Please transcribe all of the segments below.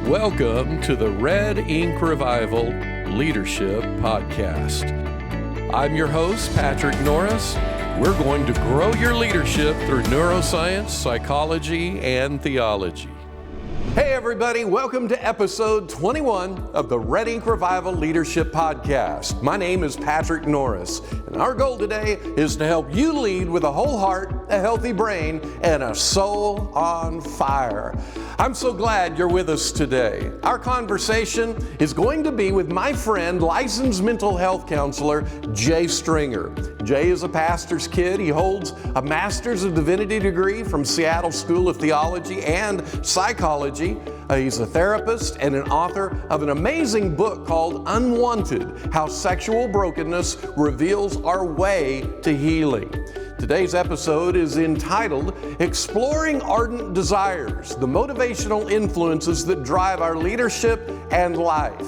Welcome to the Red Ink Revival Leadership Podcast. I'm your host, Patrick Norris. We're going to grow your leadership through neuroscience, psychology, and theology. Hey everybody, welcome to episode 21 of the Red Ink Revival Leadership Podcast. My name is Patrick Norris, and our goal today is to help you lead with a whole heart, a healthy brain, and a soul on fire. I'm so glad you're with us today. Our conversation is going to be with my friend, licensed mental health counselor, Jay Stringer. Jay is a pastor's kid. He holds a Master's of Divinity degree from Seattle School of Theology and Psychology. He's a therapist and an author of an amazing book called Unwanted: How Sexual Brokenness Reveals Our Way to Healing. Today's episode is entitled Exploring Ardent Desires, the Motivational Influences that Drive Our Leadership and Life.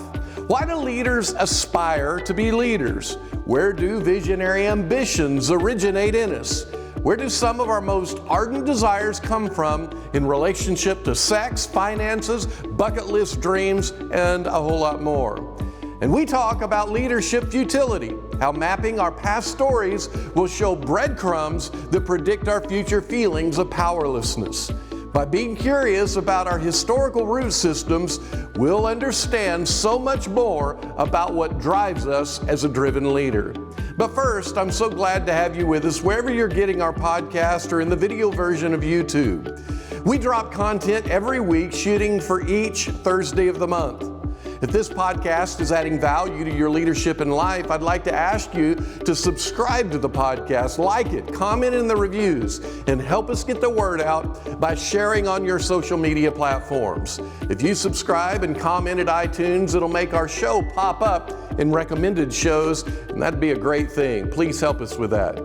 Why do leaders aspire to be leaders? Where do visionary ambitions originate in us? Where do some of our most ardent desires come from in relationship to sex, finances, bucket list dreams, and a whole lot more? And we talk about leadership futility, how mapping our past stories will show breadcrumbs that predict our future feelings of powerlessness. By being curious about our historical root systems, we'll understand so much more about what drives us as a driven leader. But first, I'm so glad to have you with us wherever you're getting our podcast or in the video version of YouTube. We drop content every week, shooting for each Thursday of the month. If this podcast is adding value to your leadership and life, I'd like to ask you to subscribe to the podcast, like it, comment in the reviews, and help us get the word out by sharing on your social media platforms. If you subscribe and comment at iTunes, it'll make our show pop up in recommended shows, and that'd be a great thing. Please help us with that.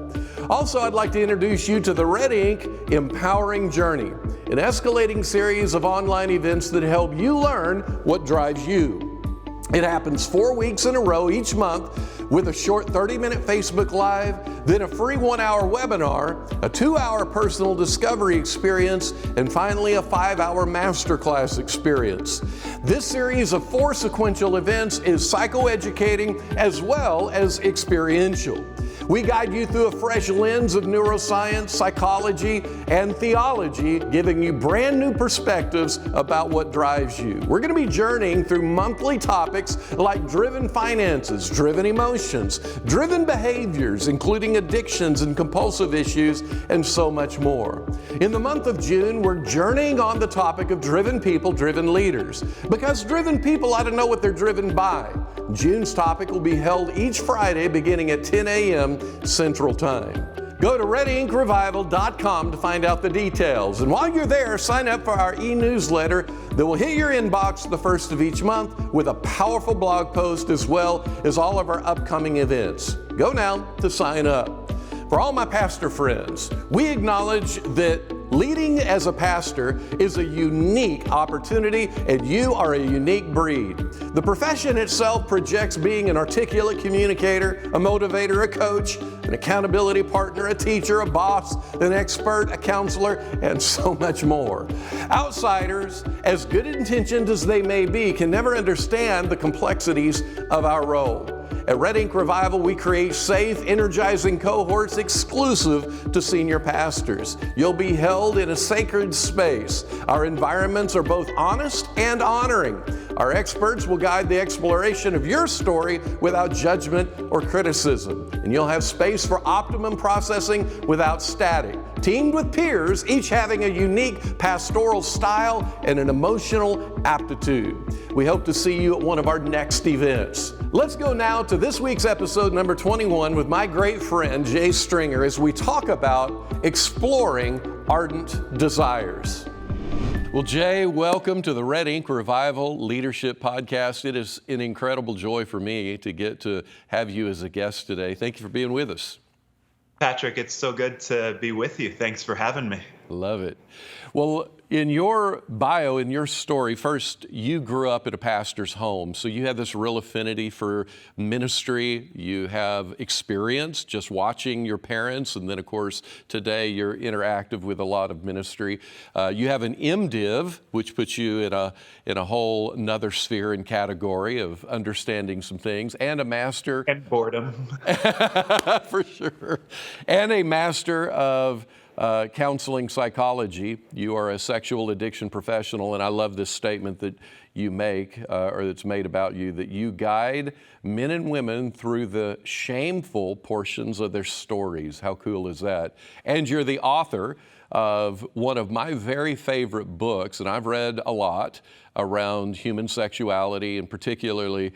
Also, I'd like to introduce you to the Red Ink Empowering Journey, an escalating series of online events that help you learn what drives you. It happens 4 weeks in a row each month with a short 30-minute Facebook Live, then a free 1-hour webinar, a 2-hour personal discovery experience, and finally a 5-hour masterclass experience. This series of 4 sequential events is psychoeducating as well as experiential. We guide you through a fresh lens of neuroscience, psychology, and theology, giving you brand new perspectives about what drives you. We're going to be journeying through monthly topics like driven finances, driven emotions, driven behaviors, including addictions and compulsive issues, and so much more. In the month of June, we're journeying on the topic of driven people, driven leaders, because driven people ought to know what they're driven by. June's topic will be held each Friday beginning at 10 a.m. Central Time. Go to redinkrevival.com to find out the details. And while you're there, sign up for our Enewsletter that will hit your inbox the first of each month with a powerful blog post as well as all of our upcoming events. Go now to sign up. For all my pastor friends, we acknowledge that leading as a pastor is a unique opportunity, and you are a unique breed. The profession itself projects being an articulate communicator, a motivator, a coach, an accountability partner, a teacher, a boss, an expert, a counselor, and so much more. Outsiders, as good intentioned as they may be, can never understand the complexities of our role. At Red Ink Revival, we create safe, energizing cohorts exclusive to senior pastors. You'll be held in a sacred space. Our environments are both honest and honoring. Our experts will guide the exploration of your story without judgment or criticism. And you'll have space for optimum processing without static. Teamed with peers, each having a unique pastoral style and an emotional aptitude. We hope to see you at one of our next events. Let's go now to this week's episode number 21 with my great friend Jay Stringer as we talk about exploring ardent desires. Well, Jay, welcome to the Red Ink Revival Leadership Podcast. It is an incredible joy for me to get to have you as a guest today. Thank you for being with us. Patrick, it's so good to be with you. Thanks for having me. Love it. Well, in your bio, in your story, first, you grew up in a pastor's home. So you have this real affinity for ministry. You have experience just watching your parents. And then, of course, today you're interactive with a lot of ministry. You have an MDiv, which puts you in a whole another sphere and category of understanding some things, and a master. And boredom. For sure. And a master of counseling psychology. You are a sexual addiction professional, and I love this statement that you make, or that's made about you, that you guide men and women through the shameful portions of their stories. How cool is that? And you're the author of one of my very favorite books, and I've read a lot around human sexuality and particularly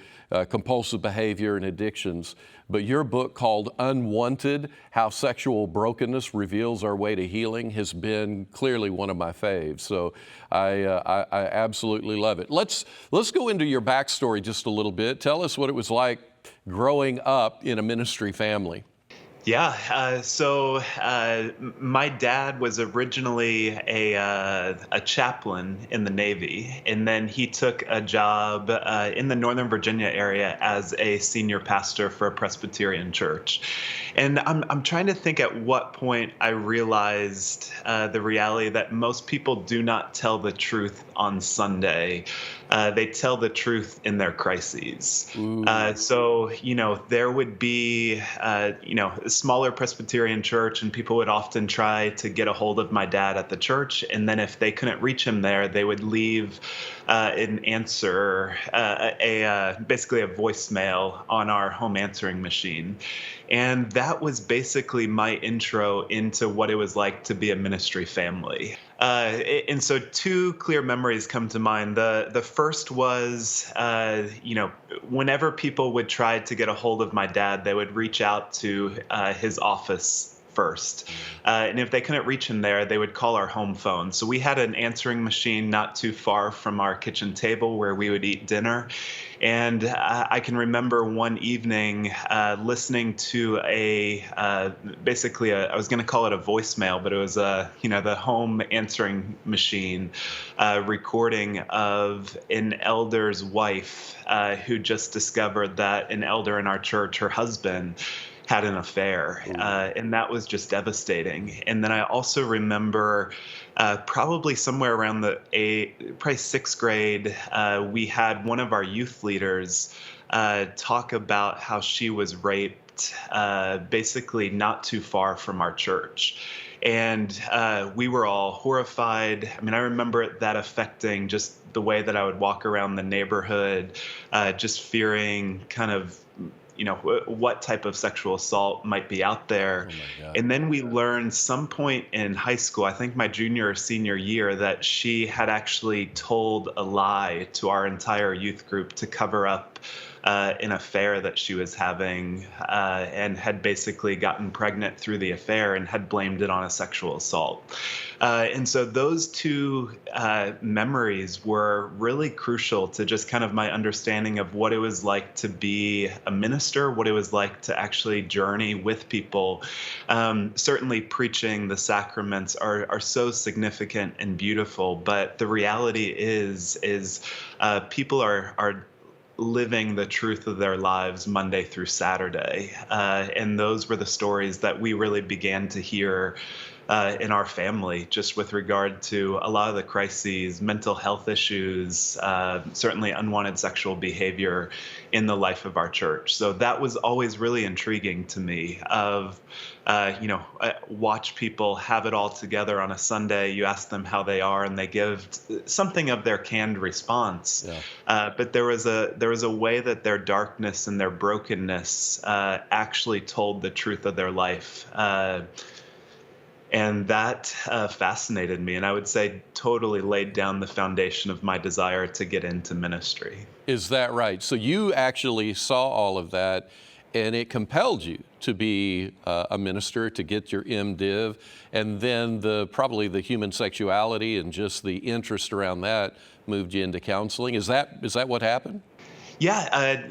compulsive behavior and addictions. But your book called Unwanted, How Sexual Brokenness Reveals Our Way to Healing has been clearly one of my faves. So I absolutely love it. Let's go into your backstory just a little bit. Tell us what it was like growing up in a ministry family. Yeah, so my dad was originally a chaplain in the Navy, and then he took a job in the Northern Virginia area as a senior pastor for a Presbyterian church. And I'm trying to think at what point I realized the reality that most people do not tell the truth on Sunday. They tell the truth in their crises. So, there would be, a smaller Presbyterian church, and people would often try to get a hold of my dad at the church. And then if they couldn't reach him there, they would leave an answer, basically a voicemail on our home answering machine. And that was basically my intro into what it was like to be a ministry family. And so two clear memories come to mind. The first was, whenever people would try to get a hold of my dad, they would reach out to his office first. And if they couldn't reach him there, they would call our home phone. So we had an answering machine not too far from our kitchen table where we would eat dinner. And I can remember one evening listening to I was going to call it a voicemail, but it was the home answering machine recording of an elder's wife who just discovered that an elder in our church, her husband, had an affair, and that was just devastating. And then I also remember probably somewhere around probably sixth grade, we had one of our youth leaders talk about how she was raped basically not too far from our church. And we were all horrified. I mean, I remember that affecting just the way that I would walk around the neighborhood, just fearing kind of what type of sexual assault might be out there. Oh, and then we learned some point in high school, I think my junior or senior year, that she had actually told a lie to our entire youth group to cover up an affair that she was having, and had basically gotten pregnant through the affair and had blamed it on a sexual assault. And so those two memories were really crucial to just kind of my understanding of what it was like to be a minister, what it was like to actually journey with people. Certainly preaching the sacraments are so significant and beautiful, but the reality is people are living the truth of their lives Monday through Saturday. And those were the stories that we really began to hear in our family, just with regard to a lot of the crises, mental health issues, certainly unwanted sexual behavior in the life of our church. So that was always really intriguing to me of, watch people have it all together on a Sunday. You ask them how they are, and they give something of their canned response. Yeah. But there was a way that their darkness and their brokenness actually told the truth of their life. And that fascinated me, and I would say totally laid down the foundation of my desire to get into ministry. Is that right? So you actually saw all of that, and it compelled you to be a minister, to get your MDiv, and then probably the human sexuality and just the interest around that moved you into counseling. Is that what happened? Yeah,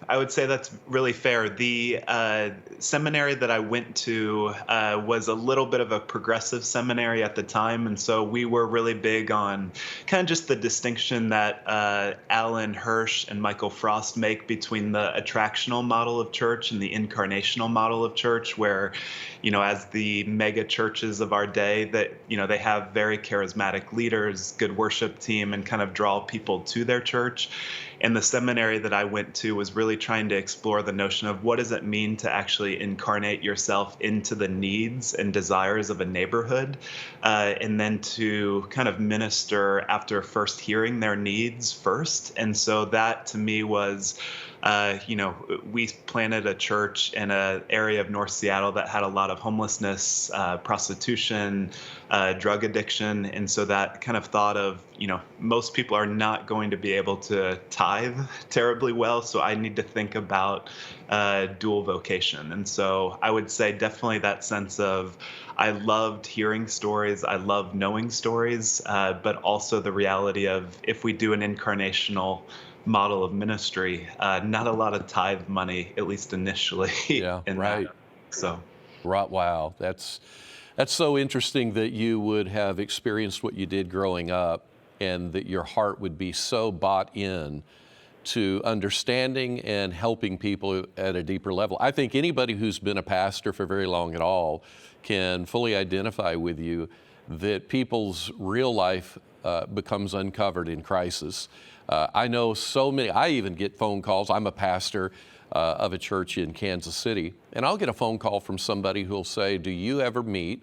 I would say that's really fair. The seminary that I went to was a little bit of a progressive seminary at the time. And so we were really big on kind of just the distinction that Alan Hirsch and Michael Frost make between the attractional model of church and the incarnational model of church, where, as the mega churches of our day, that, they have very charismatic leaders, good worship team, and kind of draw people to their church. And the seminary that I went to was really trying to explore the notion of what does it mean to actually incarnate yourself into the needs and desires of a neighborhood, and then to kind of minister after first hearing their needs first. And so that to me was, we planted a church in an area of North Seattle that had a lot of homelessness, prostitution, drug addiction. And so that kind of thought of, most people are not going to be able to tithe terribly well. So I need to think about dual vocation. And so I would say definitely that sense of, I loved hearing stories, I loved knowing stories, but also the reality of, if we do an incarnational model of ministry, not a lot of tithe money, at least initially. Yeah, right. So, right. Wow, that's so interesting that you would have experienced what you did growing up, and that your heart would be so bought in to understanding and helping people at a deeper level. I think anybody who's been a pastor for very long at all can fully identify with you that people's real life becomes uncovered in crisis. I know so many, I even get phone calls. I'm a pastor of a church in Kansas City, and I'll get a phone call from somebody who'll say, do you ever meet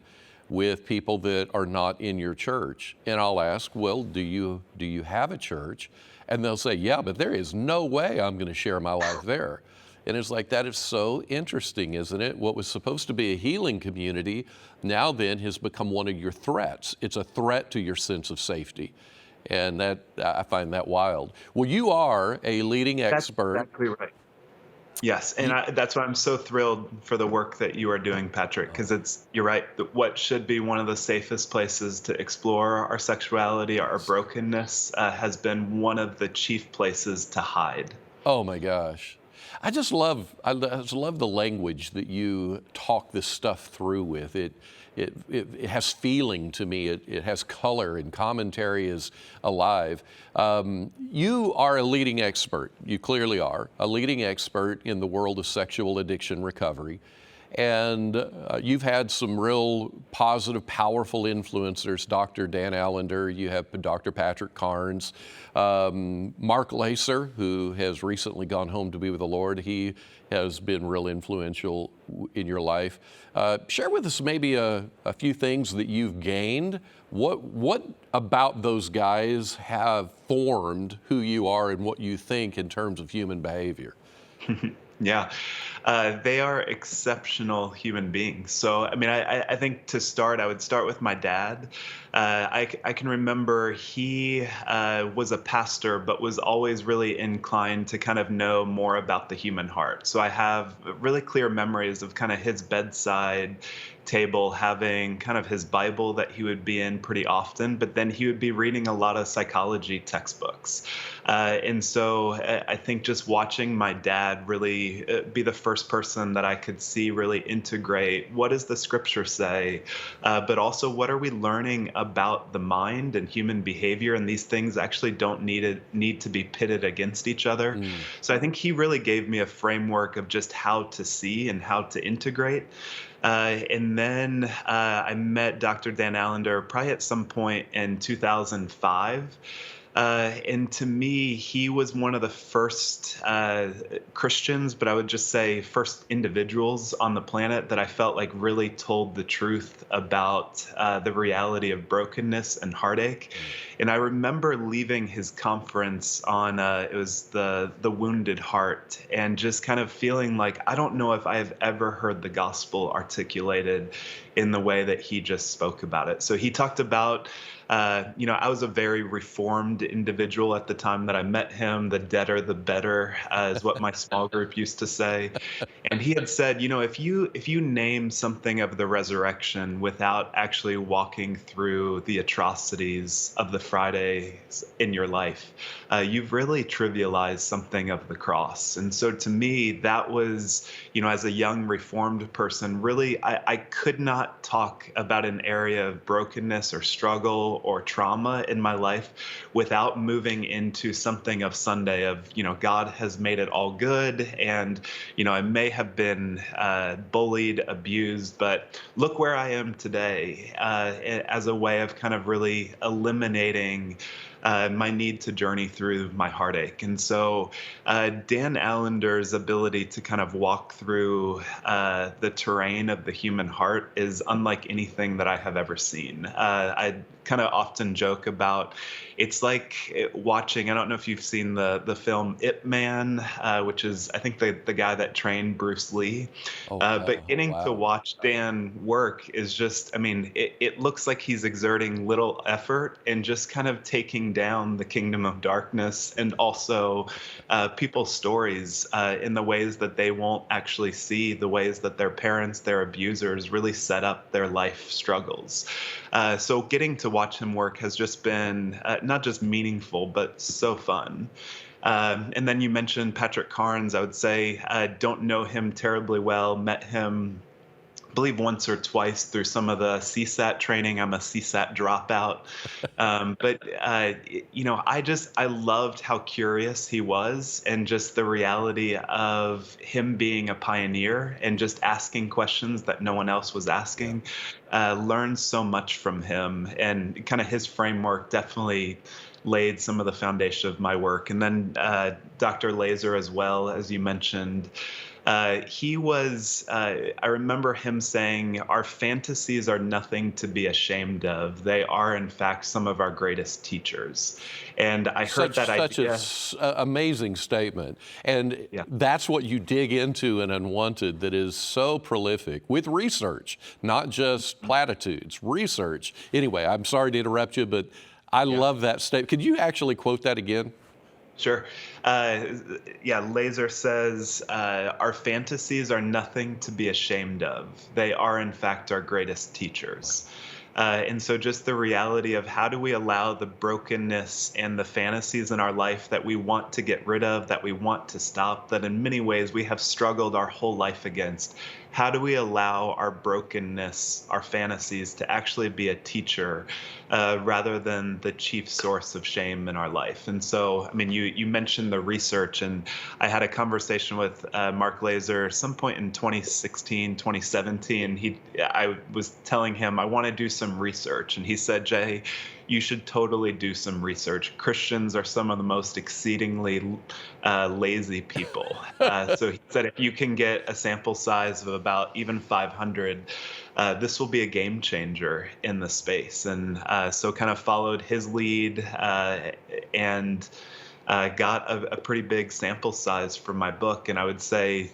with people that are not in your church? And I'll ask, well, do you have a church? And they'll say, yeah, but there is no way I'm going to share my life there. And it's like, that is so interesting, isn't it? What was supposed to be a healing community now then has become one of your threats. It's a threat to your sense of safety. And that, I find that wild. Well, you are a leading expert. That's exactly right. Yes, and that's why I'm so thrilled for the work that you are doing, Patrick, because you're right, what should be one of the safest places to explore our sexuality, our brokenness, has been one of the chief places to hide. Oh my gosh. I just love the language that you talk this stuff through with. It has feeling to me. It has color, and commentary is alive. You are a leading expert. You clearly are a leading expert in the world of sexual addiction recovery. And you've had some real positive, powerful influencers, Dr. Dan Allender, you have Dr. Patrick Carnes, McAlister, who has recently gone home to be with the Lord. He has been real influential in your life. Share with us maybe a few things that you've gained. What about those guys have formed who you are and what you think in terms of human behavior? Yeah, they are exceptional human beings. So, I mean, I think to start, I would start with my dad. I can remember he was a pastor, but was always really inclined to kind of know more about the human heart. So I have really clear memories of kind of his bedside table having kind of his Bible that he would be in pretty often, but then he would be reading a lot of psychology textbooks. And so I think just watching my dad really be the first person that I could see really integrate what does the scripture say, but also what are we learning about the mind and human behavior, and these things actually don't need to be pitted against each other. So I think he really gave me a framework of just how to see and how to integrate. And then I met Dr. Dan Allender probably at some point in 2005. And to me, he was one of the first Christians, but I would just say first individuals on the planet that I felt like really told the truth about the reality of brokenness and heartache. And I remember leaving his conference on, it was the Wounded Heart, and just kind of feeling like, I don't know if I have ever heard the gospel articulated in the way that he just spoke about it. So he talked about, I was a very reformed individual at the time that I met him. The deader, the better, is what my small group used to say. And he had said, if you name something of the resurrection without actually walking through the atrocities of the Fridays in your life, you've really trivialized something of the cross. And so to me, that was, as a young reformed person, really, I could not talk about an area of brokenness or struggle or trauma in my life without moving into something of Sunday of, God has made it all good. And, I may have been bullied, abused, but look where I am today, as a way of kind of really eliminating my need to journey through my heartache. And so Dan Allender's ability to kind of walk through the terrain of the human heart is unlike anything that I have ever seen. I kind of often joke about, it's like watching, I don't know if you've seen the film Ip Man, which is, I think, the guy that trained Bruce Lee. But getting to watch Dan work is just, it looks like he's exerting little effort and just kind of taking down the kingdom of darkness and also people's stories in the ways that they won't actually see, the ways that their parents, their abusers really set up their life struggles. So getting to watch him work has just been not just meaningful, but so fun. And then you mentioned Patrick Carnes. I would say I don't know him terribly well, met him, I believe, once or twice through some of the CSAT training. I'm a CSAT dropout. I loved how curious he was and just the reality of him being a pioneer and just asking questions that no one else was asking. Learned so much from him, and kind of his framework definitely laid some of the foundation of my work. And then Dr. Laser, as well, as you mentioned, he was, I remember him saying, our fantasies are nothing to be ashamed of. They are, in fact, some of our greatest teachers. And I heard that idea. Such an amazing statement. And that's what you dig into in Unwanted that is so prolific with research, not just platitudes, research. Anyway, I'm sorry to interrupt you, but I love that statement. Could you actually quote that again? Sure. Laser says, our fantasies are nothing to be ashamed of. They are, in fact, our greatest teachers. And so just the reality of how do we allow the brokenness and the fantasies in our life that we want to get rid of, that we want to stop, that in many ways we have struggled our whole life against. How do we allow our brokenness, our fantasies, to actually be a teacher rather than the chief source of shame in our life? And so, you mentioned the research, and I had a conversation with Mark Laser some point in 2016, 2017. I was telling him I want to do some research, and he said, Jay, you should totally do some research. Christians are some of the most exceedingly lazy people. So he said, if you can get a sample size of about even 500, this will be a game changer in the space. And so kind of followed his lead and got a pretty big sample size for my book. And I would say,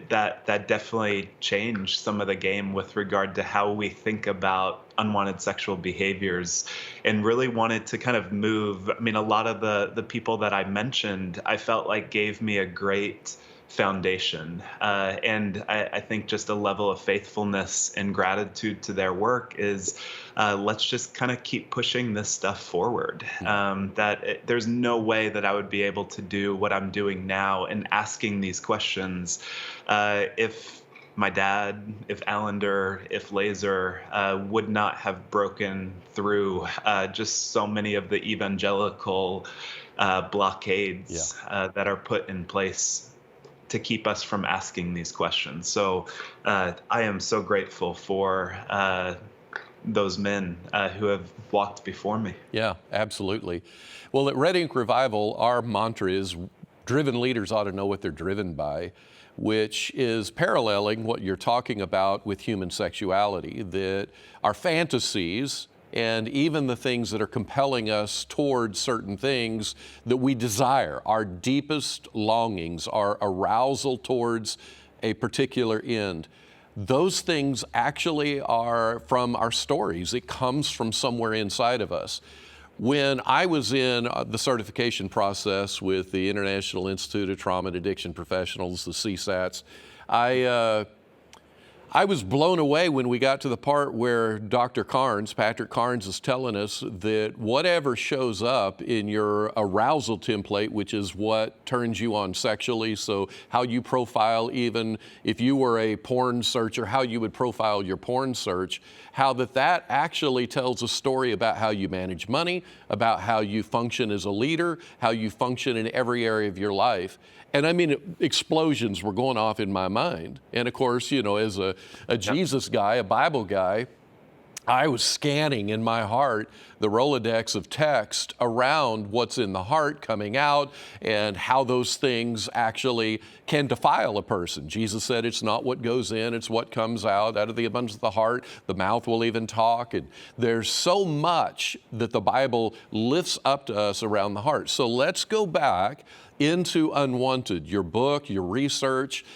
that definitely changed some of the game with regard to how we think about unwanted sexual behaviors, and really wanted to kind of move. A lot of the people that I mentioned, I felt like gave me a great foundation. And I think just a level of faithfulness and gratitude to their work is let's just kind of keep pushing this stuff forward. There's no way that I would be able to do what I'm doing now and asking these questions if my dad, if Allender, if Laser would not have broken through just so many of the evangelical blockades that are put in place to keep us from asking these questions. So I am so grateful for those men who have walked before me. Yeah, absolutely. Well, at Red Ink Revival, our mantra is driven leaders ought to know what they're driven by, which is paralleling what you're talking about with human sexuality, that our fantasies and even the things that are compelling us towards certain things that we desire, our deepest longings, our arousal towards a particular end, those things actually are from our stories. It comes from somewhere inside of us. When I was in the certification process with the International Institute of Trauma and Addiction Professionals, the CSATs, I was blown away when we got to the part where Patrick Carnes is telling us that whatever shows up in your arousal template, which is what turns you on sexually, so how you profile, even if you were a porn searcher, how you would profile your porn search, how that actually tells a story about how you manage money, about how you function as a leader, how you function in every area of your life. And I mean, explosions were going off in my mind. And of course, as a Jesus guy, a Bible guy, I was scanning in my heart the Rolodex of text around what's in the heart coming out and how those things actually can defile a person. Jesus said it's not what goes in, it's what comes out of the abundance of the heart. The mouth will even talk. And there's so much that the Bible lifts up to us around the heart. So let's go back into Unwanted, your book, your research.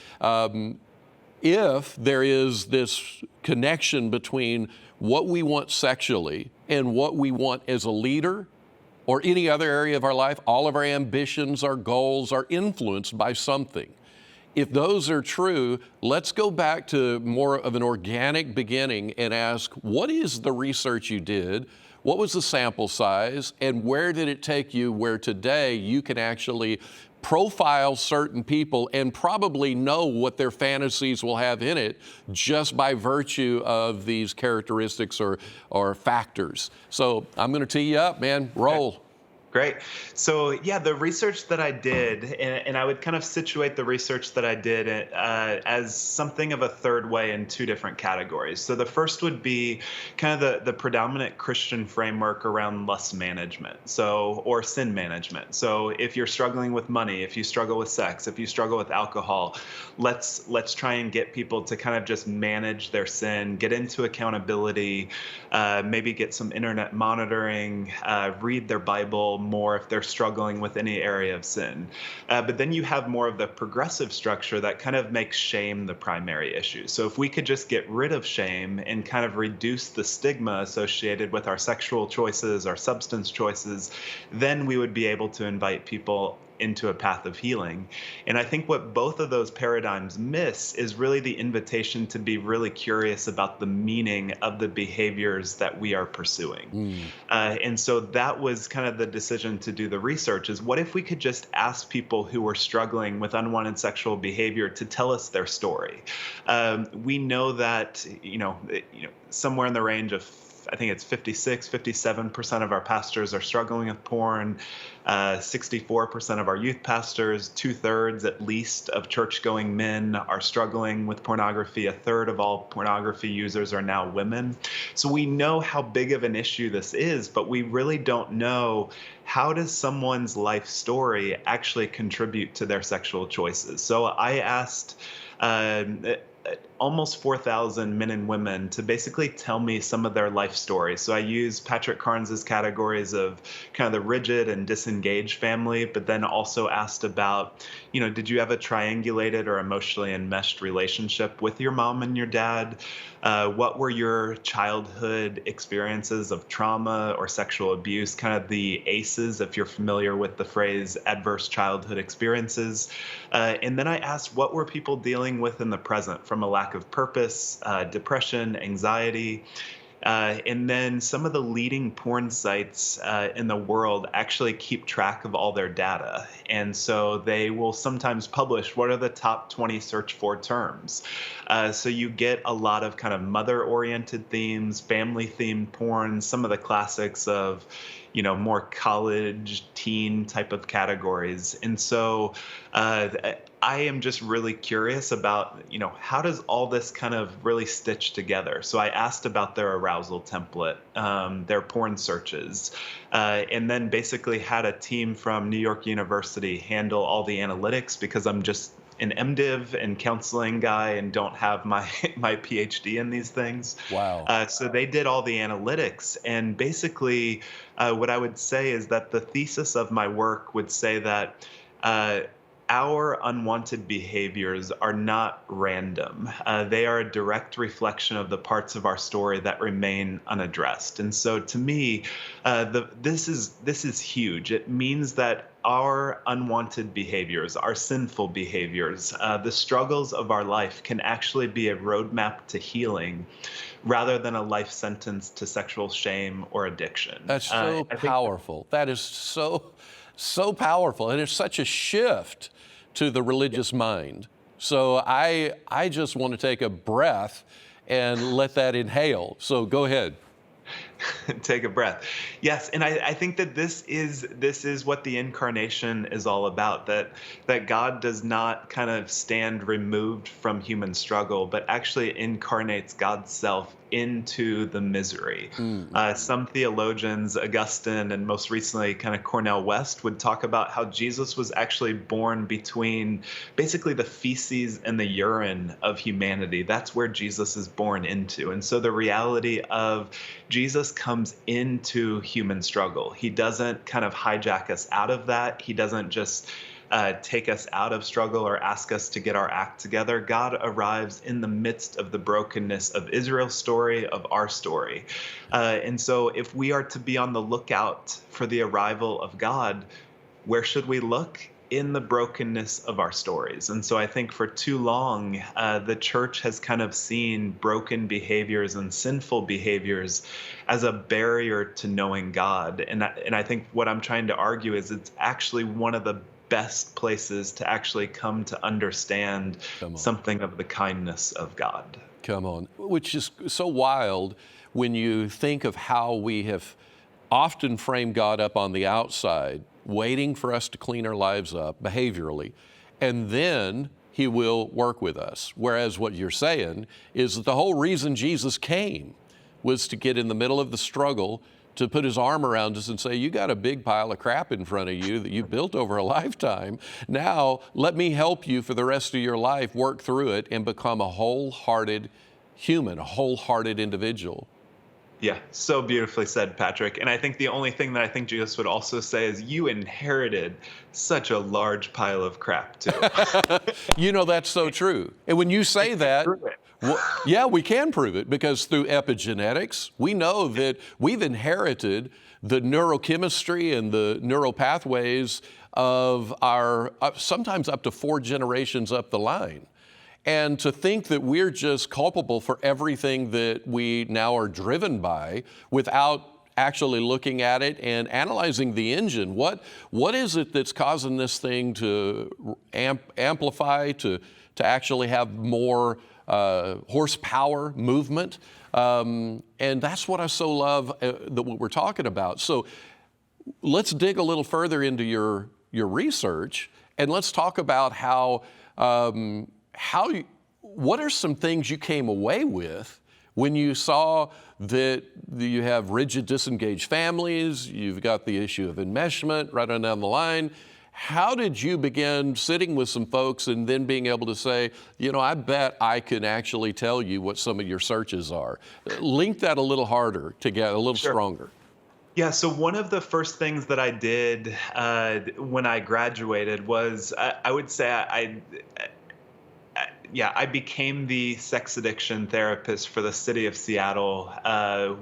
If there is this connection between what we want sexually and what we want as a leader or any other area of our life, all of our ambitions, our goals are influenced by something. If those are true, let's go back to more of an organic beginning and ask, what is the research you did? What was the sample size? And where did it take you where today you can actually profile certain people and probably know what their fantasies will have in it just by virtue of these characteristics or factors? So I'm going to tee you up, man. Roll. Great. So yeah, the research that I did, and I would kind of situate the research that I did as something of a third way in two different categories. So the first would be kind of the predominant Christian framework around lust management, or sin management. So if you're struggling with money, if you struggle with sex, if you struggle with alcohol, let's try and get people to kind of just manage their sin, get into accountability, maybe get some internet monitoring, read their Bible more if they're struggling with any area of sin. But then you have more of the progressive structure that kind of makes shame the primary issue. So if we could just get rid of shame and kind of reduce the stigma associated with our sexual choices, our substance choices, then we would be able to invite people into a path of healing. And I think what both of those paradigms miss is really the invitation to be really curious about the meaning of the behaviors that we are pursuing. And so that was kind of the decision to do the research, is what if we could just ask people who were struggling with unwanted sexual behavior to tell us their story. We know that, somewhere in the range of, I think it's 57% of our pastors are struggling with porn. 64% of our youth pastors, 2/3 at least of church-going men are struggling with pornography. 1/3 of all pornography users are now women. So we know how big of an issue this is, but we really don't know, how does someone's life story actually contribute to their sexual choices? So I asked almost 4,000 men and women to basically tell me some of their life stories. So I use Patrick Carnes's categories of kind of the rigid and disengaged family, but then also asked about, did you have a triangulated or emotionally enmeshed relationship with your mom and your dad? What were your childhood experiences of trauma or sexual abuse? Kind of the ACEs, if you're familiar with the phrase adverse childhood experiences. And then I asked, what were people dealing with in the present from a lack of purpose, depression, anxiety? And then some of the leading porn sites in the world actually keep track of all their data. And so they will sometimes publish what are the top 20 search for terms. So you get a lot of kind of mother-oriented themes, family-themed porn, some of the classics of, more college, teen type of categories. And so I am just really curious about, how does all this kind of really stitch together? So I asked about their arousal template, their porn searches, and then basically had a team from New York University handle all the analytics, because I'm just an MDiv and counseling guy and don't have my PhD in these things. Wow. So they did all the analytics. And basically what I would say is that the thesis of my work would say that our unwanted behaviors are not random. They are a direct reflection of the parts of our story that remain unaddressed. And so to me, this is huge. It means that our unwanted behaviors, our sinful behaviors, the struggles of our life can actually be a roadmap to healing rather than a life sentence to sexual shame or addiction. That's so powerful. That is so powerful. And it's such a shift to the religious mind. So I just want to take a breath and let that inhale. So go ahead. Take a breath. Yes, and I think that this is what the incarnation is all about, that God does not kind of stand removed from human struggle, but actually incarnates God's self into the misery. Some theologians, Augustine and most recently kind of Cornel West, would talk about how Jesus was actually born between basically the feces and the urine of humanity. That's where Jesus is born into. And so the reality of Jesus comes into human struggle. He doesn't kind of hijack us out of that. He doesn't just take us out of struggle or ask us to get our act together. God arrives in the midst of the brokenness of Israel's story, of our story. And so if we are to be on the lookout for the arrival of God, where should we look? In the brokenness of our stories. And so I think for too long, the church has kind of seen broken behaviors and sinful behaviors as a barrier to knowing God. And I think what I'm trying to argue is it's actually one of the best places to actually come to understand something of the kindness of God. Come on, which is so wild when you think of how we have often framed God up on the outside, waiting for us to clean our lives up behaviorally, and then he will work with us. Whereas what you're saying is that the whole reason Jesus came was to get in the middle of the struggle, to put his arm around us and say, you got a big pile of crap in front of you that you built over a lifetime. Now let me help you for the rest of your life, work through it and become a wholehearted human, a wholehearted individual. Yeah, so beautifully said, Patrick. And I think the only thing that I think Jesus would also say is you inherited such a large pile of crap too. You know, that's so true. And when you say that, well, yeah, we can prove it because through epigenetics, we know that we've inherited the neurochemistry and the neural pathways of our, sometimes up to 4 generations up the line. And to think that we're just culpable for everything that we now are driven by without actually looking at it and analyzing the engine. What is it that's causing this thing to amplify, to actually have more horsepower, movement? And that's what I so love that what we're talking about. So let's dig a little further into your research, and let's talk about what are some things you came away with when you saw that you have rigid, disengaged families, you've got the issue of enmeshment right on down the line. How did you begin sitting with some folks and then being able to say, you know, I bet I can actually tell you what some of your searches are? Link that a little harder together, a little stronger. Yeah, so one of the first things that I did when I graduated was I would say I became the sex addiction therapist for the city of Seattle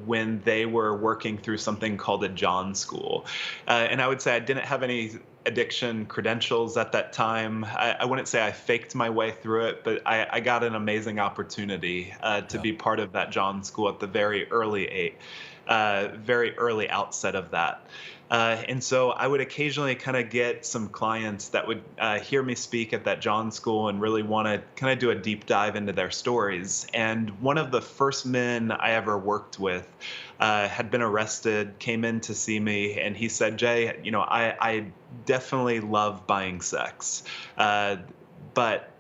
when they were working through something called a John School. And I would say I didn't have any addiction credentials at that time. I wouldn't say I faked my way through it, but I got an amazing opportunity to be part of that John School at the very early outset of that. And so I would occasionally kind of get some clients that would hear me speak at that John School and really want to kind of do a deep dive into their stories. And one of the first men I ever worked with had been arrested, came in to see me, and he said, Jay, you know, I definitely love buying sex, but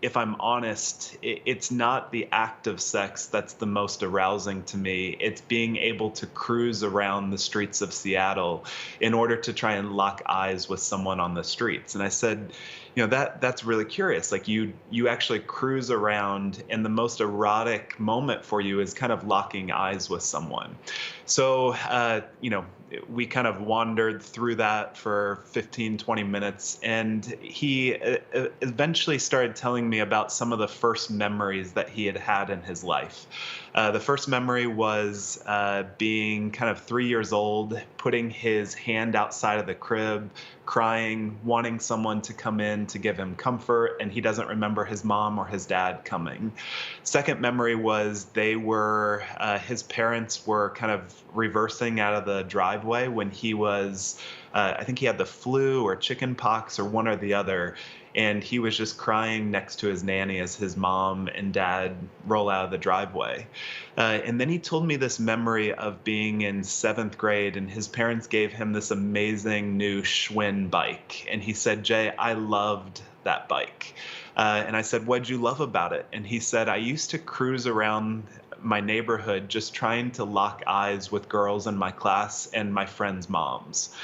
if I'm honest, it's not the act of sex that's the most arousing to me. It's being able to cruise around the streets of Seattle in order to try and lock eyes with someone on the streets. And I said, you know, that's really curious. Like you actually cruise around, and the most erotic moment for you is kind of locking eyes with someone. So, you know, we kind of wandered through that for 15, 20 minutes. And he eventually started telling me about some of the first memories that he had had in his life. The first memory was being kind of 3 years old, putting his hand outside of the crib, crying, wanting someone to come in to give him comfort, and he doesn't remember his mom or his dad coming. Second memory was his parents were kind of reversing out of the driveway when he was, I think he had the flu or chicken pox or one or the other, and he was just crying next to his nanny as his mom and dad roll out of the driveway. And then he told me this memory of being in 7th grade, and his parents gave him this amazing new Schwinn bike. And he said, "Jay, I loved that bike." And I said, "What'd you love about it?" And he said, "I used to cruise around my neighborhood just trying to lock eyes with girls in my class and my friends' moms."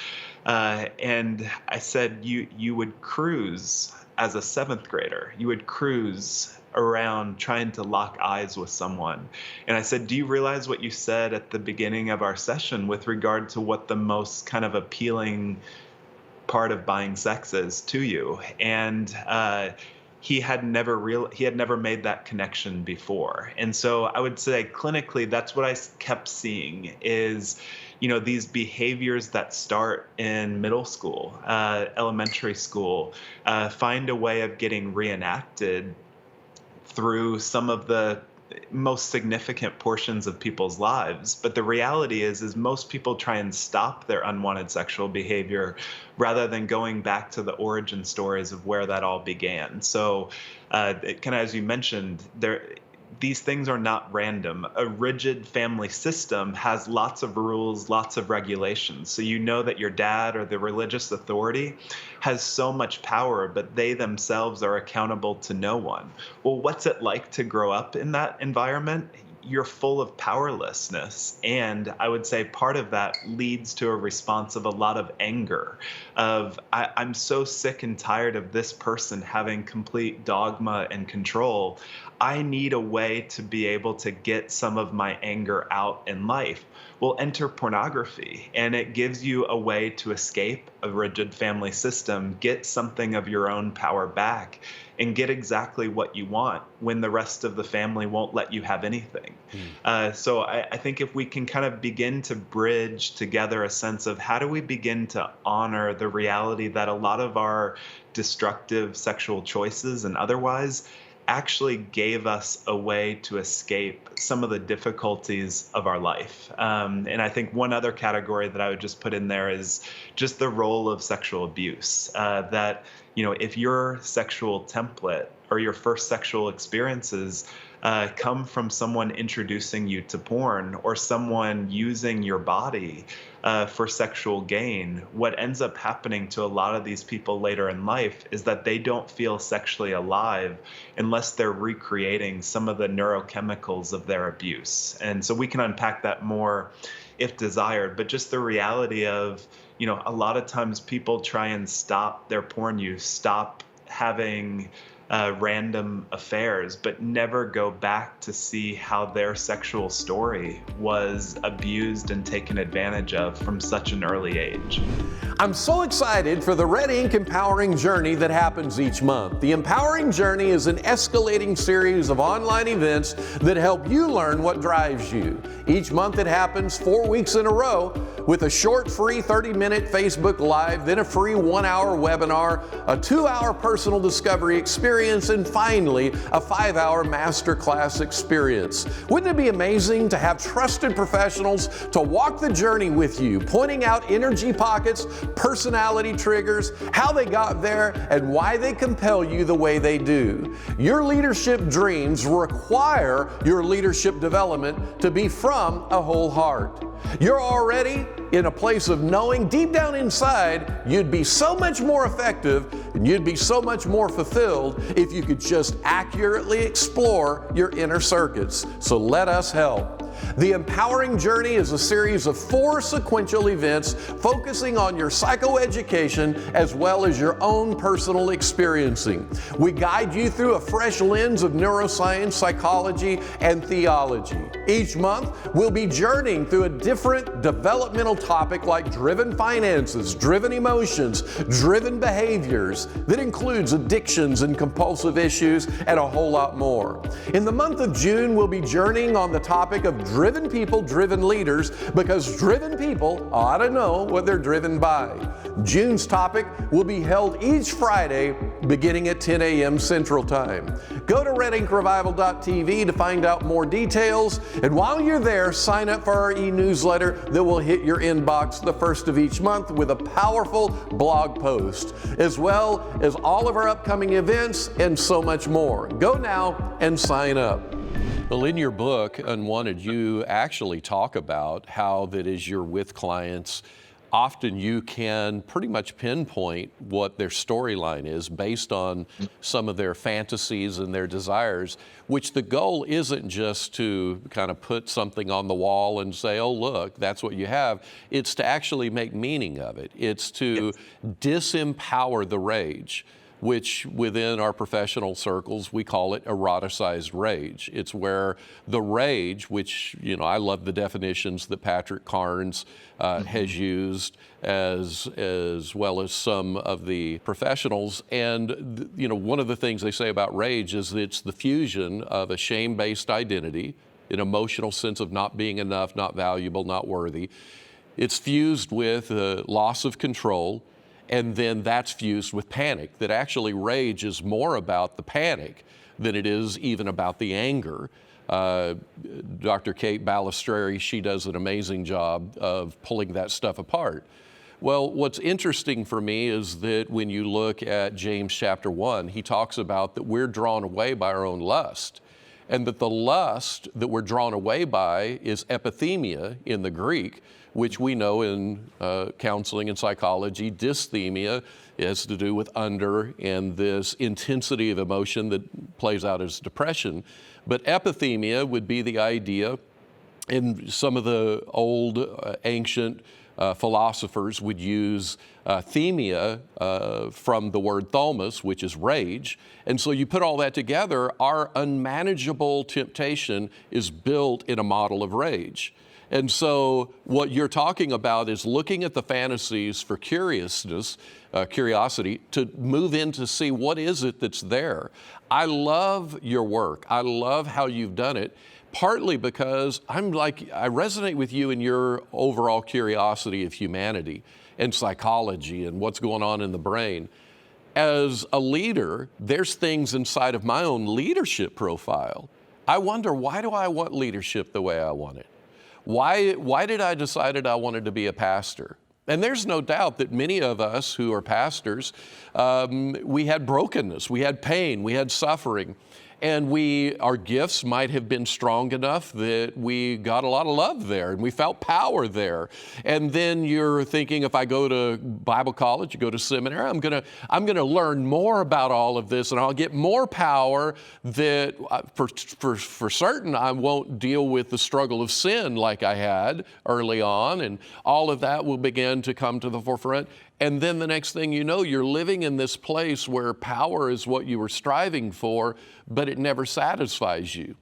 And I said, you would cruise as a 7th grader. You would cruise around trying to lock eyes with someone. And I said, "Do you realize what you said at the beginning of our session with regard to what the most kind of appealing part of buying sex is to you?" And he had never made that connection before. And so I would say clinically, that's what I kept seeing is, these behaviors that start in middle school, elementary school, find a way of getting reenacted through some of the most significant portions of people's lives. But the reality is most people try and stop their unwanted sexual behavior rather than going back to the origin stories of where that all began. So kind of, as you mentioned, these things are not random. A rigid family system has lots of rules, lots of regulations. So you know that your dad or the religious authority has so much power, but they themselves are accountable to no one. Well, what's it like to grow up in that environment? You're full of powerlessness. And I would say part of that leads to a response of a lot of anger of, I'm so sick and tired of this person having complete dogma and control. I need a way to be able to get some of my anger out in life. Well, enter pornography, and it gives you a way to escape a rigid family system, get something of your own power back, and get exactly what you want when the rest of the family won't let you have anything. So I think if we can kind of begin to bridge together a sense of how do we begin to honor the reality that a lot of our destructive sexual choices and otherwise actually gave us a way to escape some of the difficulties of our life. And I think one other category that I would just put in there is just the role of sexual abuse. That, if your sexual template or your first sexual experiences come from someone introducing you to porn or someone using your body for sexual gain, what ends up happening to a lot of these people later in life is that they don't feel sexually alive unless they're recreating some of the neurochemicals of their abuse. And so we can unpack that more if desired, but just the reality of, a lot of times people try and stop their porn use, stop having random affairs, but never go back to see how their sexual story was abused and taken advantage of from such an early age. I'm so excited for the Red Ink Empowering Journey that happens each month. The Empowering Journey is an escalating series of online events that help you learn what drives you. Each month it happens 4 weeks in a row with a short free 30-minute Facebook Live, then a free 1-hour webinar, a 2-hour personal discovery experience, and finally a 5-hour masterclass experience. Wouldn't it be amazing to have trusted professionals to walk the journey with you, pointing out energy pockets, personality triggers, how they got there, and why they compel you the way they do? Your leadership dreams require your leadership development to be from a whole heart. You're already in a place of knowing deep down inside you'd be so much more effective and you'd be so much more fulfilled if you could just accurately explore your inner circuits. So let us help. The Empowering Journey is a series of 4 sequential events focusing on your psychoeducation as well as your own personal experiencing. We guide you through a fresh lens of neuroscience, psychology, and theology. Each month, we'll be journeying through a different developmental topic like driven finances, driven emotions, driven behaviors that includes addictions and compulsive issues and a whole lot more. In the month of June, we'll be journeying on the topic of driven people, driven leaders, because driven people ought to know what they're driven by. June's topic will be held each Friday beginning at 10 a.m. Central Time. Go to redinkrevival.tv to find out more details, and while you're there, sign up for our e-newsletter that will hit your inbox the first of each month with a powerful blog post, as well as all of our upcoming events and so much more. Go now and sign up. Well, in your book, Unwanted, you actually talk about how that as you're with clients, often you can pretty much pinpoint what their storyline is based on some of their fantasies and their desires, which the goal isn't just to kind of put something on the wall and say, oh, look, that's what you have. It's to actually make meaning of it. It's to disempower the rage, which within our professional circles, we call it eroticized rage. It's where the rage, which, you know, I love the definitions that Patrick Carnes has used, as well as some of the professionals. And, you know, one of the things they say about rage is that it's the fusion of a shame-based identity, an emotional sense of not being enough, not valuable, not worthy. It's fused with loss of control. And then that's fused with panic, that actually rage is more about the panic than it is even about the anger. Dr. Kate Balistreri, she does an amazing job of pulling that stuff apart. Well, what's interesting for me is that when you look at James chapter 1, he talks about that we're drawn away by our own lust, and that the lust that we're drawn away by is epithemia in the Greek, which we know in counseling and psychology. Dysthemia has to do with under and this intensity of emotion that plays out as depression. But epithemia would be the idea, and some of the old ancient philosophers would use themia from the word thomos, which is rage. And so you put all that together, our unmanageable temptation is built in a model of rage. And so what you're talking about is looking at the fantasies for curiosity, to move in to see what is it that's there. I love your work. I love how you've done it, partly because I resonate with you in your overall curiosity of humanity and psychology and what's going on in the brain. As a leader, there's things inside of my own leadership profile. I wonder, why do I want leadership the way I want it? Why did I decide I wanted to be a pastor? And there's no doubt that many of us who are pastors, we had brokenness, we had pain, we had suffering, and our gifts might have been strong enough that we got a lot of love there and we felt power there. And then you're thinking, if I go to Bible college, go to seminary, I'm gonna learn more about all of this and I'll get more power that for certain I won't deal with the struggle of sin like I had early on, and all of that will begin to come to the forefront. And then the next thing you know, you're living in this place where power is what you were striving for, but it never satisfies you.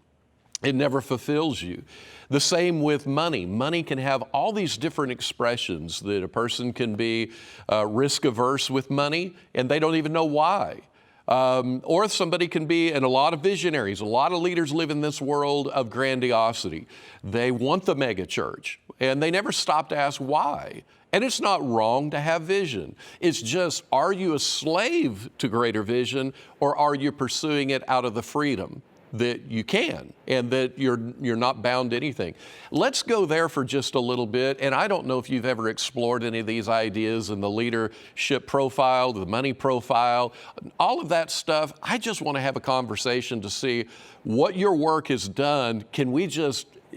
It never fulfills you. The same with money. Money can have all these different expressions, that a person can be risk averse with money and they don't even know why. Or somebody can be, and a lot of visionaries, a lot of leaders live in this world of grandiosity. They want the mega church and they never stop to ask why. And it's not wrong to have vision. It's just, are you a slave to greater vision, or are you pursuing it out of the freedom that you can and that you're not bound to anything? Let's go there for just a little bit. And I don't know if you've ever explored any of these ideas in the leadership profile, the money profile, all of that stuff. I just want to have a conversation to see what your work has done.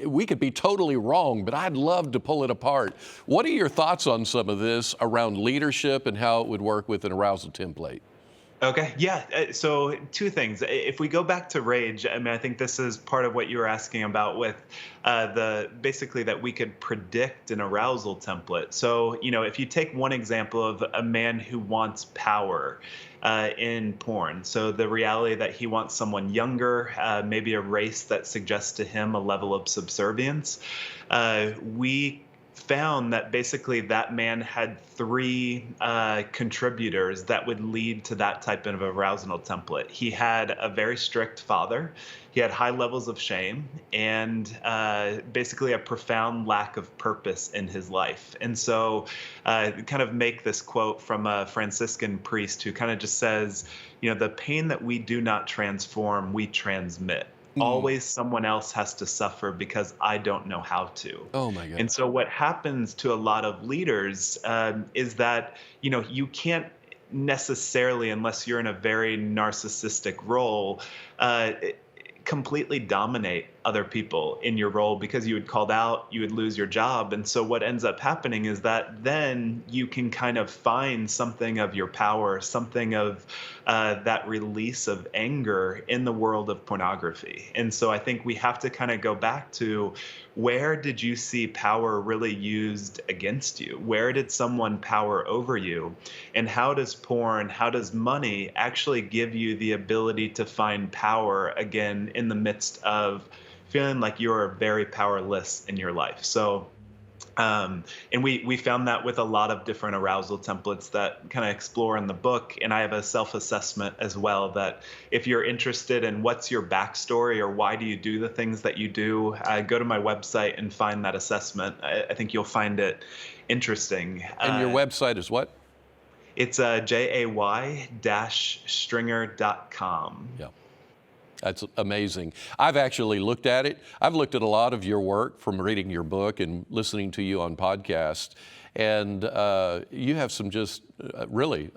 We could be totally wrong, but I'd love to pull it apart. What are your thoughts on some of this around leadership and how it would work with an arousal template? Okay. Yeah. So two things. If we go back to rage, I mean, I think this is part of what you were asking about with the basically that we could predict an arousal template. So, if you take one example of a man who wants power in porn, so the reality that he wants someone younger, maybe a race that suggests to him a level of subservience, we found that basically that man had three contributors that would lead to that type of arousal template. He had a very strict father, he had high levels of shame, and basically a profound lack of purpose in his life. And so kind of make this quote from a Franciscan priest who kind of just says, the pain that we do not transform, we transmit. Always someone else has to suffer because I don't know how to. Oh my goodness. And so what happens to a lot of leaders is that, you can't necessarily, unless you're in a very narcissistic role, completely dominate other people in your role, because you would called out, you would lose your job. And so what ends up happening is that then you can kind of find something of your power, something of that release of anger in the world of pornography. And so I think we have to kind of go back to, where did you see power really used against you? Where did someone power over you? And how does porn, how does money actually give you the ability to find power again in the midst of feeling like you're very powerless in your life? So, and we found that with a lot of different arousal templates that kind of explore in the book. And I have a self-assessment as well, that if you're interested in what's your backstory or why do you do the things that you do, go to my website and find that assessment. I think you'll find it interesting. And your website is what? It's jay-stringer.com. Yeah. That's amazing. I've actually looked at it. I've looked at a lot of your work from reading your book and listening to you on podcasts. And you have some just really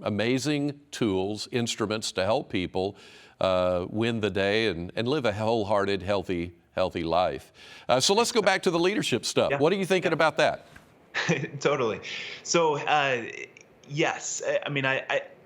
amazing tools, instruments to help people win the day and live a wholehearted, healthy life. So let's go back to the leadership stuff. Yeah. What are you thinking about that? Totally. So, yes, I mean,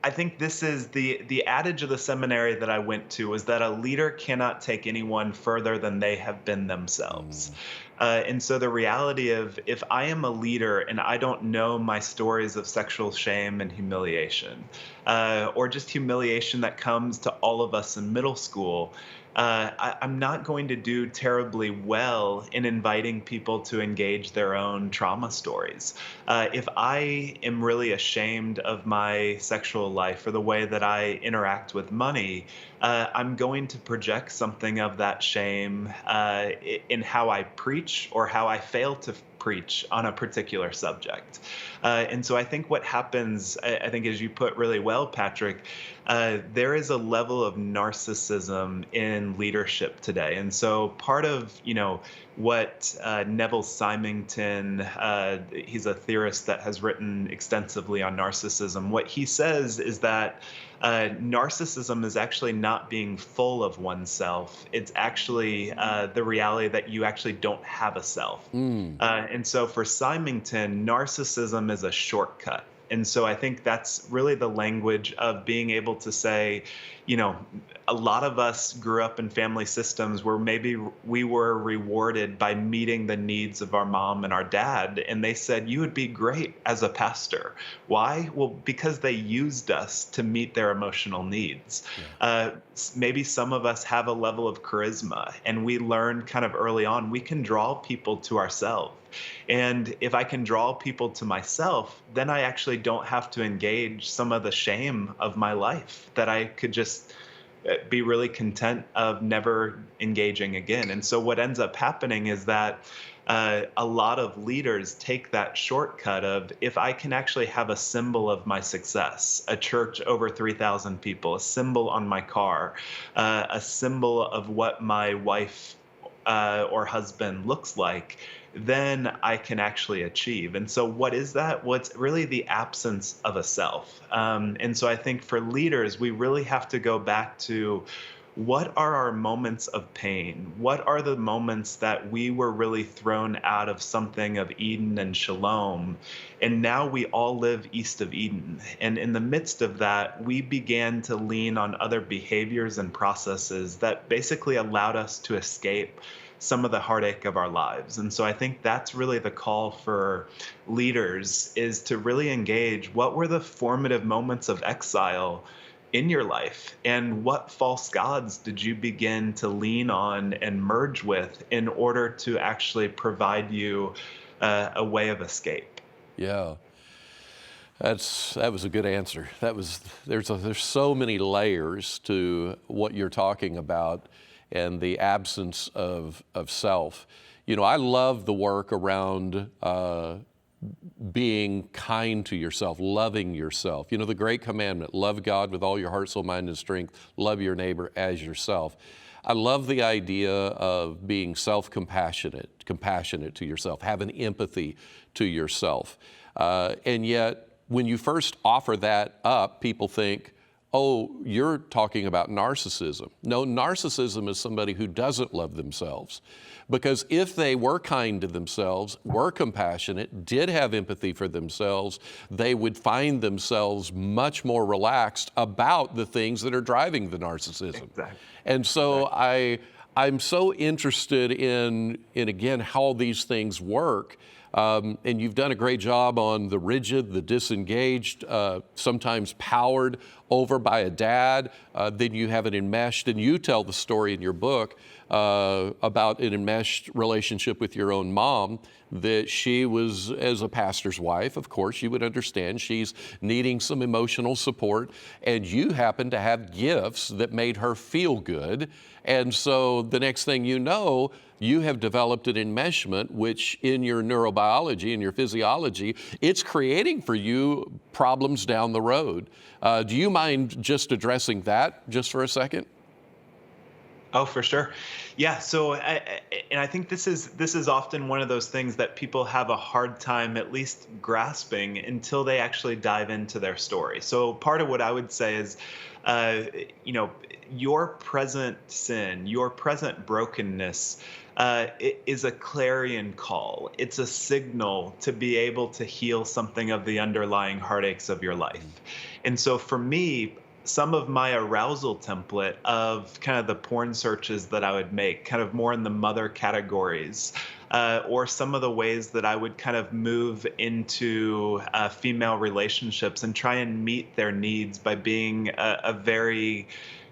I think this is the adage of the seminary that I went to, was that a leader cannot take anyone further than they have been themselves. And so the reality of, if I am a leader and I don't know my stories of sexual shame and humiliation, or just humiliation that comes to all of us in middle school, I'm not going to do terribly well in inviting people to engage their own trauma stories. If I am really ashamed of my sexual life or the way that I interact with money, I'm going to project something of that shame in how I preach or how I fail to preach on a particular subject. And so I think what happens, I think, as you put really well, Patrick, there is a level of narcissism in leadership today. And so part of, what Neville Symington, he's a theorist that has written extensively on narcissism. What he says is that narcissism is actually not being full of oneself. It's actually the reality that you actually don't have a self. And so for Symington, narcissism is a shortcut. And so I think that's really the language of being able to say, a lot of us grew up in family systems where maybe we were rewarded by meeting the needs of our mom and our dad. And they said, you would be great as a pastor. Why? Well, because they used us to meet their emotional needs. Yeah. Maybe some of us have a level of charisma, and we learned kind of early on, we can draw people to ourselves. And if I can draw people to myself, then I actually don't have to engage some of the shame of my life, that I could just be really content of never engaging again. And so what ends up happening is that a lot of leaders take that shortcut of, if I can actually have a symbol of my success, a church over 3,000 people, a symbol on my car, a symbol of what my wife or husband looks like, then I can actually achieve. And so what is that? Well, it's really the absence of a self. And so I think for leaders, we really have to go back to, what are our moments of pain? What are the moments that we were really thrown out of something of Eden and shalom? And now we all live east of Eden. And in the midst of that, we began to lean on other behaviors and processes that basically allowed us to escape some of the heartache of our lives. And so I think that's really the call for leaders, is to really engage what were the formative moments of exile in your life, and what false gods did you begin to lean on and merge with in order to actually provide you a way of escape. Yeah, that was a good answer. There's so many layers to what you're talking about, and the absence of self. I love the work around being kind to yourself, loving yourself. The great commandment: love God with all your heart, soul, mind, and strength. Love your neighbor as yourself. I love the idea of being self-compassionate, compassionate to yourself, having empathy to yourself. And yet, when you first offer that up, people think, oh, you're talking about narcissism. No, narcissism is somebody who doesn't love themselves. Because if they were kind to themselves, were compassionate, did have empathy for themselves, they would find themselves much more relaxed about the things that are driving the narcissism. Exactly. And so I'm so interested in again, how these things work. And you've done a great job on the rigid, the disengaged, sometimes powered over by a dad. Then you have an enmeshed, and you tell the story in your book about an enmeshed relationship with your own mom, that she was, as a pastor's wife, of course, you would understand she's needing some emotional support, and you happen to have gifts that made her feel good. And so the next thing you know, you have developed an enmeshment, which in your neurobiology and your physiology, it's creating for you problems down the road. Do you mind just addressing that just for a second? Oh, for sure. Yeah. So, I think this is often one of those things that people have a hard time at least grasping until they actually dive into their story. So part of what I would say is, your present sin, your present brokenness, it is a clarion call. It's a signal to be able to heal something of the underlying heartaches of your life. And so for me, some of my arousal template of kind of the porn searches that I would make, kind of more in the mother categories, or some of the ways that I would kind of move into female relationships and try and meet their needs by being a very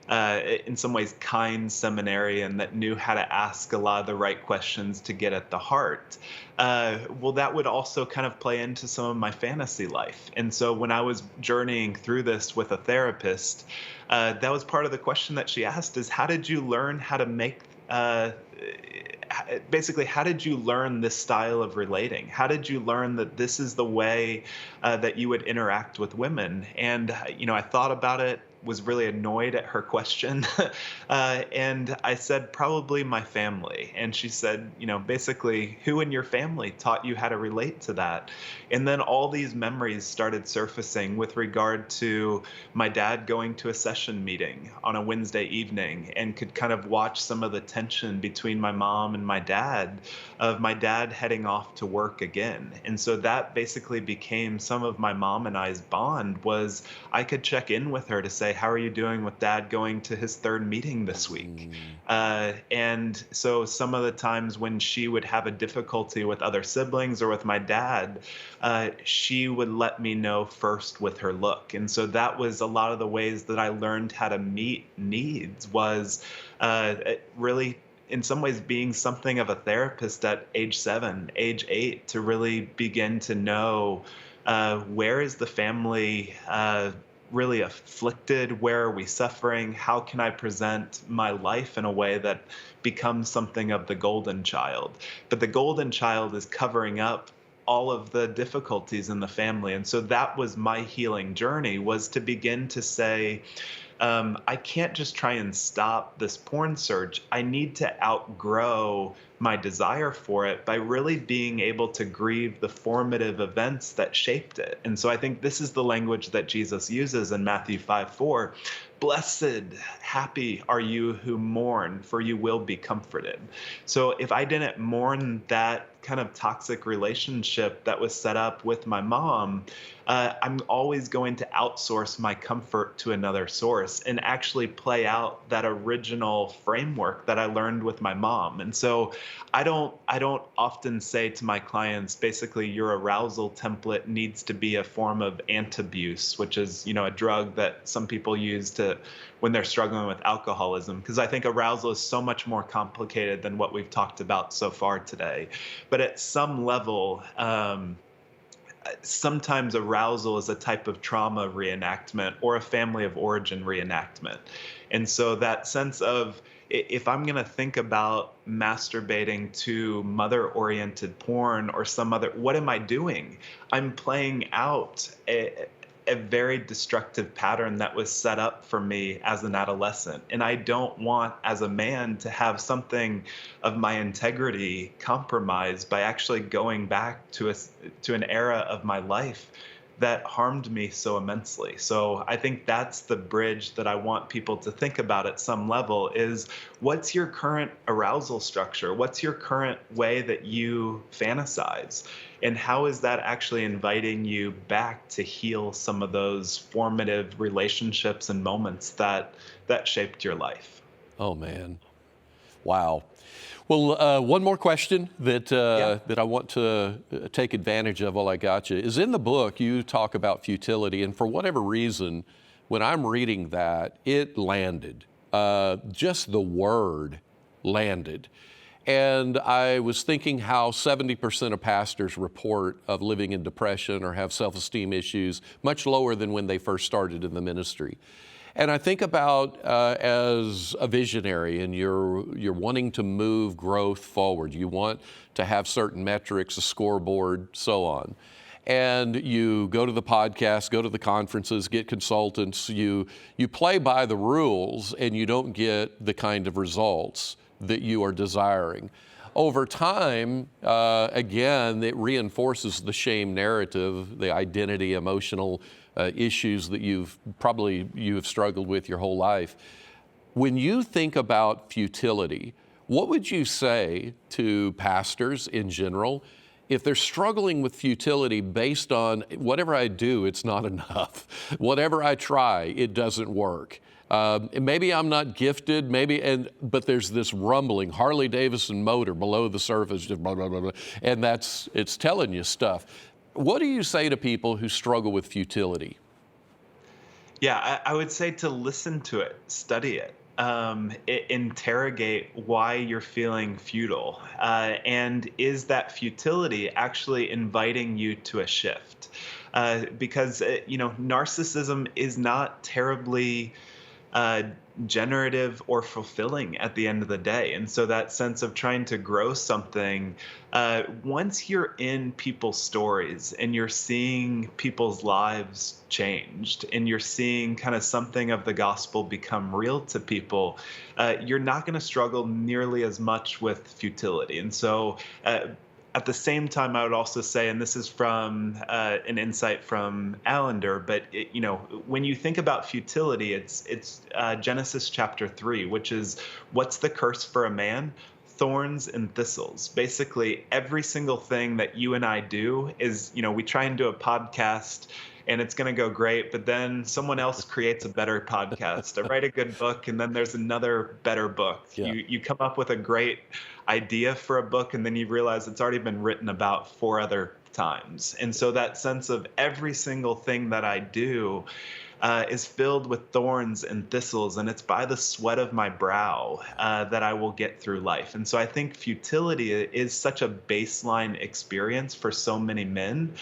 in some ways kind seminarian that knew how to ask a lot of the right questions to get at the heart. Well, that would also kind of play into some of my fantasy life. And so when I was journeying through this with a therapist, that was part of the question that she asked, is how did you learn how to make basically, how did you learn this style of relating? How did you learn that this is the way that you would interact with women? And, I thought about it, was really annoyed at her question. And I said, probably my family. And she said, basically, who in your family taught you how to relate to that? And then all these memories started surfacing with regard to my dad going to a session meeting on a Wednesday evening, and could kind of watch some of the tension between my mom and my dad, of my dad heading off to work again. And so that basically became some of my mom and I's bond, was I could check in with her to say, how are you doing with dad going to his third meeting this week? And so some of the times when she would have a difficulty with other siblings or with my dad, she would let me know first with her look. And so that was a lot of the ways that I learned how to meet needs, was really in some ways being something of a therapist at age 7, age 8, to really begin to know where is the family really afflicted? Where are we suffering? How can I present my life in a way that becomes something of the golden child? But the golden child is covering up all of the difficulties in the family. And so that was my healing journey, was to begin to say, I can't just try and stop this porn surge. I need to outgrow my desire for it by really being able to grieve the formative events that shaped it. And so I think this is the language that Jesus uses in Matthew 5:4. Blessed, happy are you who mourn, for you will be comforted. So if I didn't mourn that kind of toxic relationship that was set up with my mom, I'm always going to outsource my comfort to another source and actually play out that original framework that I learned with my mom. And so I don't often say to my clients, basically, your arousal template needs to be a form of antabuse, which is, a drug that some people use to when they're struggling with alcoholism, because I think arousal is so much more complicated than what we've talked about so far today. But at some level, sometimes arousal is a type of trauma reenactment or a family of origin reenactment. And so that sense of, if I'm going to think about masturbating to mother-oriented porn or some other, what am I doing? I'm playing out a very destructive pattern that was set up for me as an adolescent. And I don't want, as a man, to have something of my integrity compromised by actually going back to an era of my life that harmed me so immensely. So I think that's the bridge that I want people to think about at some level is, what's your current arousal structure? What's your current way that you fantasize? And how is that actually inviting you back to heal some of those formative relationships and moments that shaped your life? Oh, man. Wow. Well, one more question that I want to take advantage of while I got you is, in the book, you talk about futility. And for whatever reason, when I'm reading that, it landed. Just the word landed. And I was thinking how 70% of pastors report of living in depression or have self-esteem issues, much lower than when they first started in the ministry. And I think about as a visionary, and you're wanting to move growth forward. You want to have certain metrics, a scoreboard, so on. And you go to the podcast, go to the conferences, get consultants. You play by the rules, and you don't get the kind of results that you are desiring. Over time, again, it reinforces the shame narrative, the identity, emotional issues that you have struggled with your whole life. When you think about futility, what would you say to pastors in general if they're struggling with futility based on, whatever I do, it's not enough. Whatever I try, it doesn't work. Maybe I'm not gifted, but there's this rumbling, Harley Davidson motor below the surface, just blah, blah, blah, blah, and it's telling you stuff. What do you say to people who struggle with futility? Yeah, I would say to listen to it, study it, interrogate why you're feeling futile. And is that futility actually inviting you to a shift? Because, narcissism is not terribly generative or fulfilling at the end of the day. And so that sense of trying to grow something, once you're in people's stories and you're seeing people's lives changed and you're seeing kind of something of the gospel become real to people, you're not going to struggle nearly as much with futility. And so at the same time, I would also say, and this is from an insight from Allender, but when you think about futility, it's Genesis chapter 3, which is, what's the curse for a man? Thorns and thistles. Basically, every single thing that you and I do is, we try and do a podcast and it's going to go great, but then someone else creates a better podcast. I write a good book, and then there's another better book. Yeah. You come up with a great idea for a book, and then you realize it's already been written about 4 other times. And so that sense of every single thing that I do is filled with thorns and thistles, and it's by the sweat of my brow that I will get through life. And so I think futility is such a baseline experience for so many men,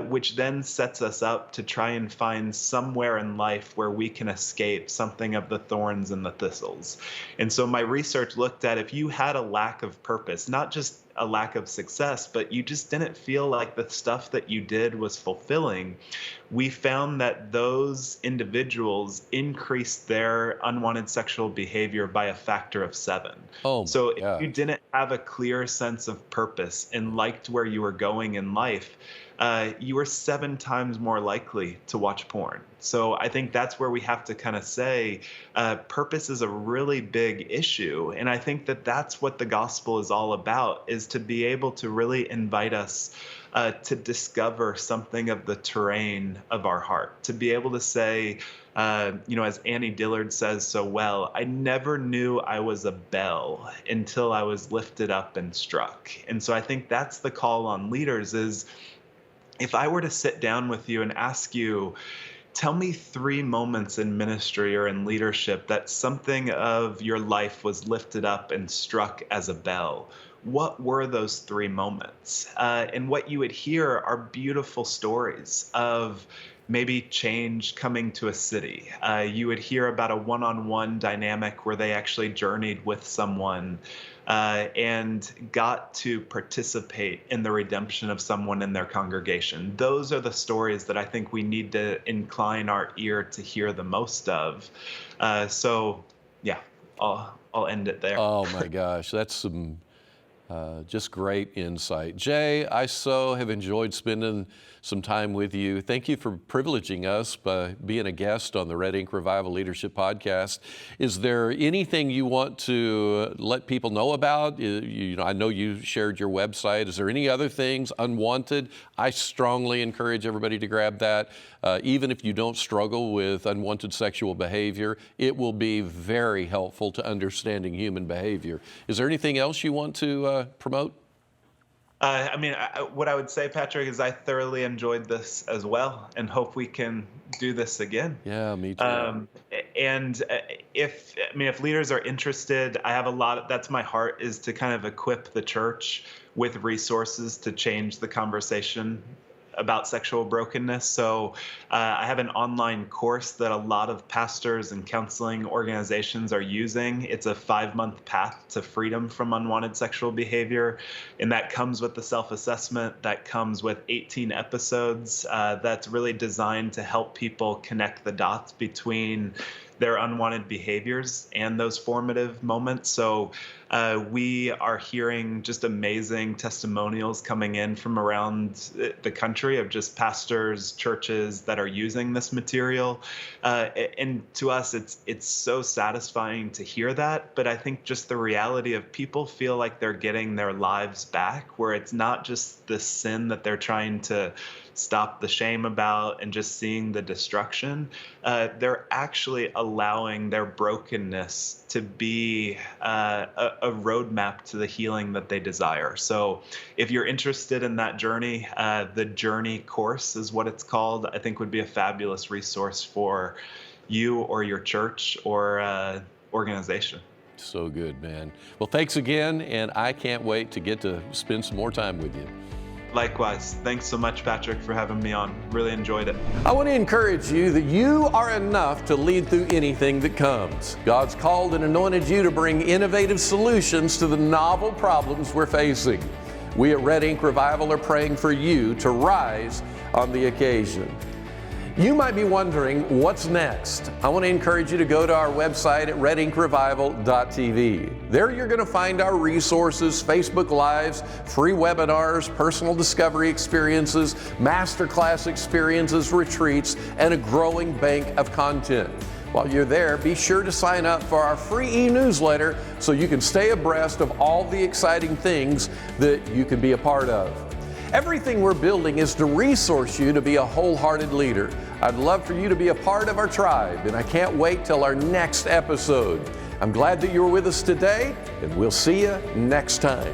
which then sets us up to try and find somewhere in life where we can escape something of the thorns and the thistles. And so my research looked at, if you had a lack of purpose, not just a lack of success, but you just didn't feel like the stuff that you did was fulfilling, we found that those individuals increased their unwanted sexual behavior by a factor of 7. So if you didn't have a clear sense of purpose and liked where you were going in life, you were 7 times more likely to watch porn. So I think that's where we have to kind of say purpose is a really big issue. And I think that that's what the gospel is all about, is to be able to really invite us to discover something of the terrain of our heart, to be able to say, as Annie Dillard says so well, I never knew I was a bell until I was lifted up and struck. And so I think that's the call on leaders is, if I were to sit down with you and ask you, tell me 3 moments in ministry or in leadership that something of your life was lifted up and struck as a bell, what were those 3 moments? And what you would hear are beautiful stories of maybe change coming to a city. You would hear about a one-on-one dynamic where they actually journeyed with someone and got to participate in the redemption of someone in their congregation. Those are the stories that I think we need to incline our ear to hear the most of. I'll end it there. Oh my gosh, that's some just great insight. Jay, I so have enjoyed spending some time with you. Thank you for privileging us by being a guest on the Red Ink Revival Leadership Podcast. Is there anything you want to let people know about? I know you shared your website. Is there any other things unwanted? I strongly encourage everybody to grab that. Even if you don't struggle with unwanted sexual behavior, it will be very helpful to understanding human behavior. Is there anything else you want to promote? What I would say, Patrick, is I thoroughly enjoyed this as well, and hope we can do this again. Yeah, me too. If leaders are interested, I have that's my heart, is to kind of equip the church with resources to change the conversation about sexual brokenness. So I have an online course that a lot of pastors and counseling organizations are using. It's a 5-month path to freedom from unwanted sexual behavior. And that comes with the self-assessment, that comes with 18 episodes that's really designed to help people connect the dots between their unwanted behaviors and those formative moments. So we are hearing just amazing testimonials coming in from around the country of just pastors, churches that are using this material. And to us, it's so satisfying to hear that. But I think just the reality of people feel like they're getting their lives back, where it's not just the sin that they're trying to stop the shame about and just seeing the destruction. They're actually allowing their brokenness to be a roadmap to the healing that they desire. So if you're interested in that journey, the Journey course is what it's called, I think would be a fabulous resource for you or your church or organization. So good, man. Well, thanks again, and I can't wait to get to spend some more time with you. Likewise. Thanks so much, Patrick, for having me on. Really enjoyed it. I want to encourage you that you are enough to lead through anything that comes. God's called and anointed you to bring innovative solutions to the novel problems we're facing. We at Red Ink Revival are praying for you to rise on the occasion. You might be wondering what's next. I want to encourage you to go to our website at redinkrevival.tv. There you're going to find our resources, Facebook Lives, free webinars, personal discovery experiences, masterclass experiences, retreats, and a growing bank of content. While you're there, be sure to sign up for our free e-newsletter so you can stay abreast of all the exciting things that you can be a part of. Everything we're building is to resource you to be a wholehearted leader. I'd love for you to be a part of our tribe, and I can't wait till our next episode. I'm glad that you were with us today, and we'll see you next time.